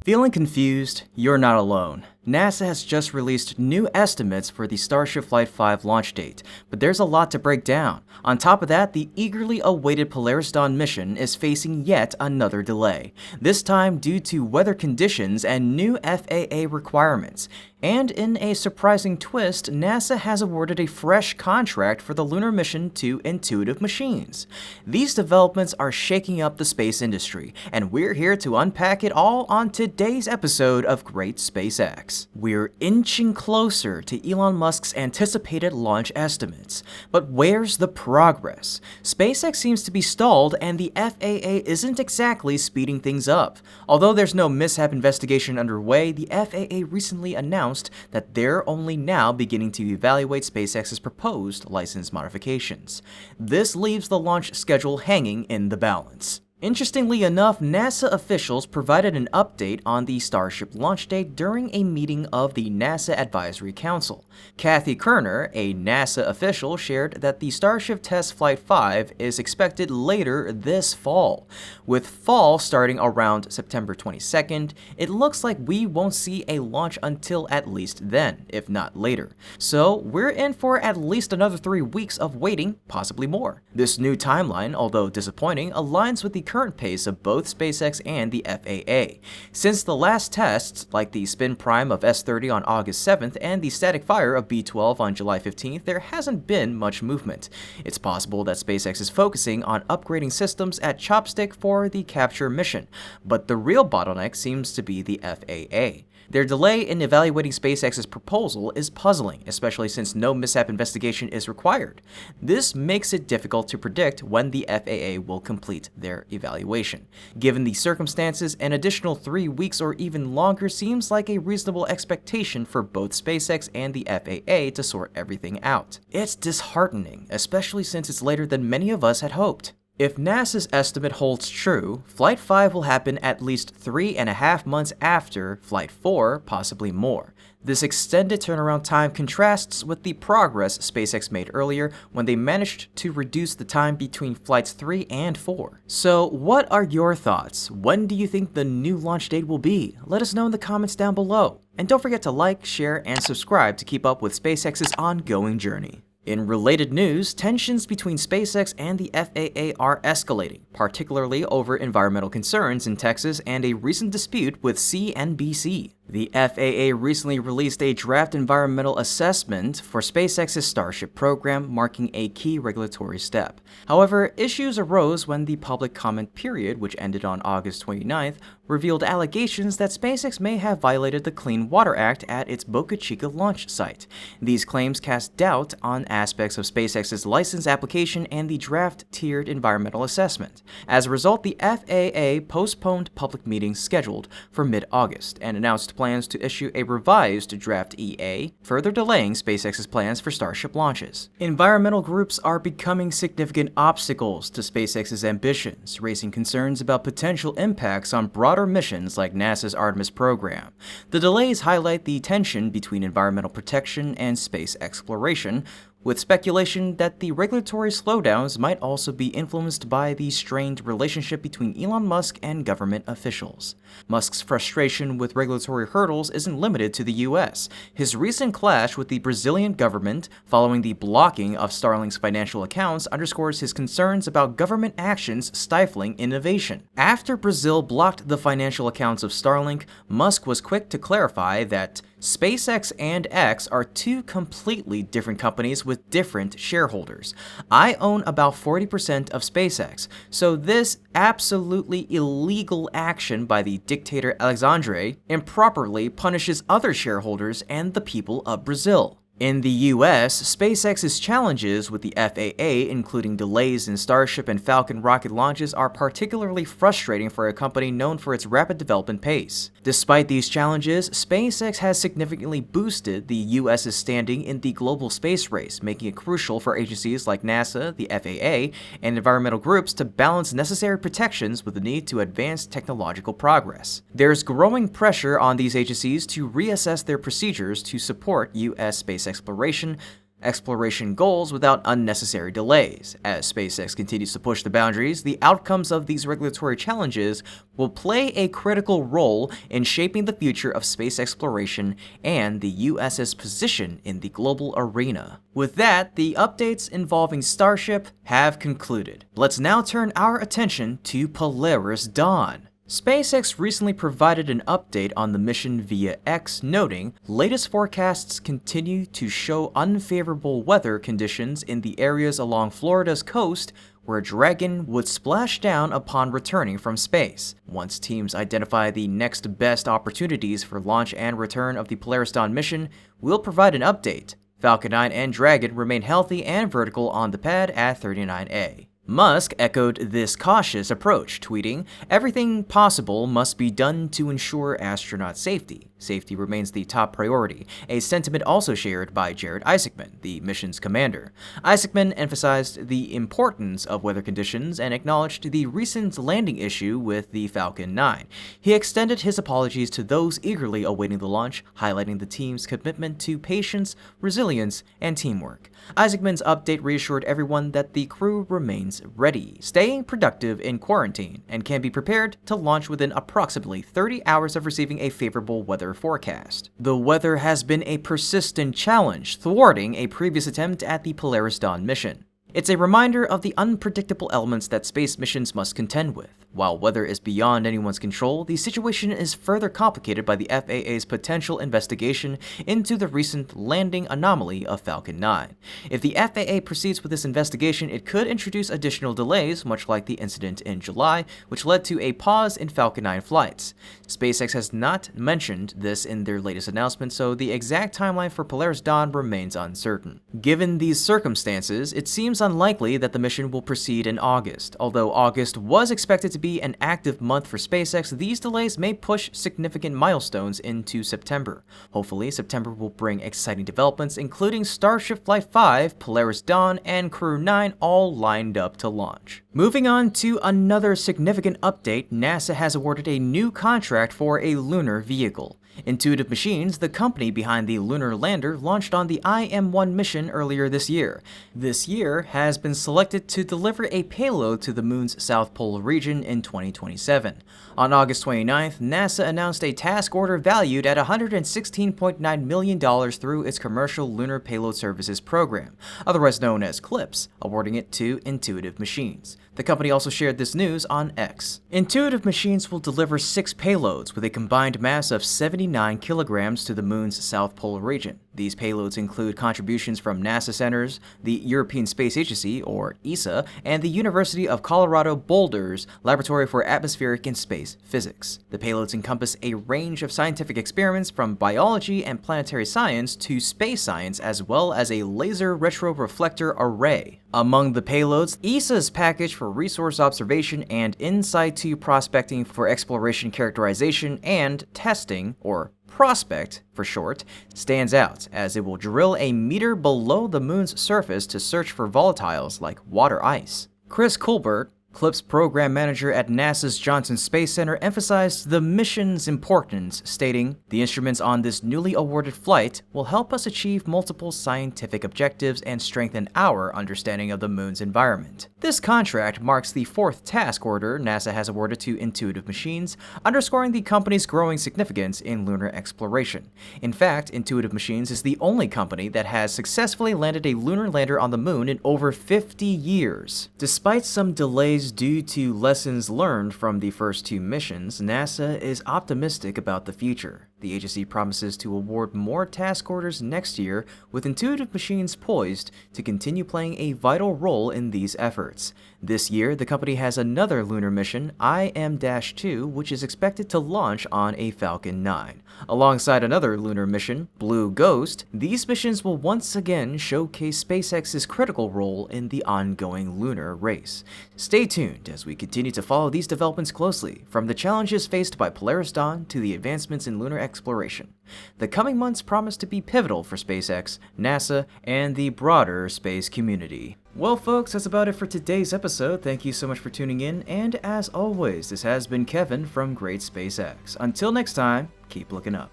Feeling confused? You're not alone. NASA has just released new estimates for the Starship Flight 5 launch date, but there's a lot to break down. On top of that, the eagerly awaited Polaris Dawn mission is facing yet another delay, this time due to weather conditions and new FAA requirements. And in a surprising twist, NASA has awarded a fresh contract for the lunar mission to Intuitive Machines. These developments are shaking up the space industry, and we're here to unpack it all on today's episode of Great SpaceX. We're inching closer to Elon Musk's anticipated launch estimates. But where's the progress? SpaceX seems to be stalled, and the FAA isn't exactly speeding things up. Although there's no mishap investigation underway, the FAA recently announced that they're only now beginning to evaluate SpaceX's proposed license modifications. This leaves the launch schedule hanging in the balance. Interestingly enough, NASA officials provided an update on the Starship launch date during a meeting of the NASA Advisory Council. Kathy Kerner, a NASA official, shared that the Starship Test Flight 5 is expected later this fall. With fall starting around September 22nd, it looks like we won't see a launch until at least then, if not later. So we're in for at least another 3 weeks of waiting, possibly more. This new timeline, although disappointing, aligns with the current pace of both SpaceX and the FAA. Since the last tests, like the spin prime of S-30 on August 7th and the static fire of B-12 on July 15th, there hasn't been much movement. It's possible that SpaceX is focusing on upgrading systems at Chopstick for the Capture mission, but the real bottleneck seems to be the FAA. Their delay in evaluating SpaceX's proposal is puzzling, especially since no mishap investigation is required. This makes it difficult to predict when the FAA will complete their evaluation. Given the circumstances, an additional 3 weeks or even longer seems like a reasonable expectation for both SpaceX and the FAA to sort everything out. It's disheartening, especially since it's later than many of us had hoped. If NASA's estimate holds true, Flight 5 will happen at least 3.5 months after Flight 4, possibly more. This extended turnaround time contrasts with the progress SpaceX made earlier when they managed to reduce the time between Flights 3 and 4. So what are your thoughts? When do you think the new launch date will be? Let us know in the comments down below. And don't forget to like, share, and subscribe to keep up with SpaceX's ongoing journey. In related news, tensions between SpaceX and the FAA are escalating, particularly over environmental concerns in Texas and a recent dispute with CNBC. The FAA recently released a draft environmental assessment for SpaceX's Starship program, marking a key regulatory step. However, issues arose when the public comment period, which ended on August 29th, revealed allegations that SpaceX may have violated the Clean Water Act at its Boca Chica launch site. These claims cast doubt on aspects of SpaceX's license application and the draft tiered environmental assessment. As a result, the FAA postponed public meetings scheduled for mid-August and announced plans to issue a revised draft EA, further delaying SpaceX's plans for Starship launches. Environmental groups are becoming significant obstacles to SpaceX's ambitions, raising concerns about potential impacts on broader missions like NASA's Artemis program. The delays highlight the tension between environmental protection and space exploration, with speculation that the regulatory slowdowns might also be influenced by the strained relationship between Elon Musk and government officials. Musk's frustration with regulatory hurdles isn't limited to the US. His recent clash with the Brazilian government following the blocking of Starlink's financial accounts underscores his concerns about government actions stifling innovation. After Brazil blocked the financial accounts of Starlink, Musk was quick to clarify that SpaceX and X are two completely different companies with different shareholders. I own about 40% of SpaceX, so this absolutely illegal action by the dictator Alexandre improperly punishes other shareholders and the people of Brazil. In the US, SpaceX's challenges with the FAA, including delays in Starship and Falcon rocket launches, are particularly frustrating for a company known for its rapid development pace. Despite these challenges, SpaceX has significantly boosted the US's standing in the global space race, making it crucial for agencies like NASA, the FAA, and environmental groups to balance necessary protections with the need to advance technological progress. There's growing pressure on these agencies to reassess their procedures to support US space exploration, exploration goals without unnecessary delays. As SpaceX continues to push the boundaries, the outcomes of these regulatory challenges will play a critical role in shaping the future of space exploration and the US's position in the global arena. With that, the updates involving Starship have concluded. Let's now turn our attention to Polaris Dawn. SpaceX recently provided an update on the mission via X, noting, latest forecasts continue to show unfavorable weather conditions in the areas along Florida's coast where Dragon would splash down upon returning from space. Once teams identify the next best opportunities for launch and return of the Polaris Dawn mission, we'll provide an update. Falcon 9 and Dragon remain healthy and vertical on the pad at 39A. Musk echoed this cautious approach, tweeting, "Everything possible must be done to ensure astronaut safety. Safety remains the top priority," a sentiment also shared by Jared Isaacman, the mission's commander. Isaacman emphasized the importance of weather conditions and acknowledged the recent landing issue with the Falcon 9. He extended his apologies to those eagerly awaiting the launch, highlighting the team's commitment to patience, resilience, and teamwork. Isaacman's update reassured everyone that the crew remains ready, staying productive in quarantine, and can be prepared to launch within approximately 30 hours of receiving a favorable weather forecast. The weather has been a persistent challenge, thwarting a previous attempt at the Polaris Dawn mission. It's a reminder of the unpredictable elements that space missions must contend with. While weather is beyond anyone's control, the situation is further complicated by the FAA's potential investigation into the recent landing anomaly of Falcon 9. If the FAA proceeds with this investigation, it could introduce additional delays, much like the incident in July, which led to a pause in Falcon 9 flights. SpaceX has not mentioned this in their latest announcement, so the exact timeline for Polaris Dawn remains uncertain. Given these circumstances, it seems unlikely that the mission will proceed in August. Although August was expected to be an active month for SpaceX, these delays may push significant milestones into September. Hopefully, September will bring exciting developments, including Starship Flight 5, Polaris Dawn, and Crew 9 all lined up to launch. Moving on to another significant update, NASA has awarded a new contract for a lunar vehicle. Intuitive Machines, the company behind the lunar lander, launched on the IM-1 mission earlier this year. This year has been selected to deliver a payload to the moon's South Pole region in 2027. On August 29th, NASA announced a task order valued at $116.9 million through its Commercial Lunar Payload Services program, otherwise known as CLPS, awarding it to Intuitive Machines. The company also shared this news on X. Intuitive Machines will deliver 6 payloads with a combined mass of 79 kilograms to the moon's South Pole region. These payloads include contributions from NASA centers, the European Space Agency, or ESA, and the University of Colorado Boulder's Laboratory for Atmospheric and Space Physics. The payloads encompass a range of scientific experiments from biology and planetary science to space science, as well as a laser retroreflector array. Among the payloads, ESA's package for resource observation and in situ prospecting for exploration characterization and testing, or Prospect for short, stands out, as it will drill a meter below the moon's surface to search for volatiles like water ice. Chris Colbert, CLPS program manager at NASA's Johnson Space Center, emphasized the mission's importance, stating, "The instruments on this newly awarded flight will help us achieve multiple scientific objectives and strengthen our understanding of the moon's environment." This contract marks the 4th task order NASA has awarded to Intuitive Machines, underscoring the company's growing significance in lunar exploration. In fact, Intuitive Machines is the only company that has successfully landed a lunar lander on the moon in over 50 years. Despite some delays due to lessons learned from the first 2 missions, NASA is optimistic about the future. The agency promises to award more task orders next year, with Intuitive Machines poised to continue playing a vital role in these efforts. This year, the company has another lunar mission, IM-2, which is expected to launch on a Falcon 9. Alongside another lunar mission, Blue Ghost, these missions will once again showcase SpaceX's critical role in the ongoing lunar race. Stay tuned as we continue to follow these developments closely, from the challenges faced by Polaris Dawn to the advancements in lunar exploration. The coming months promise to be pivotal for SpaceX, NASA, and the broader space community. Well folks, that's about it for today's episode. Thank you so much for tuning in, and as always, this has been Kevin from Great SpaceX. Until next time, keep looking up.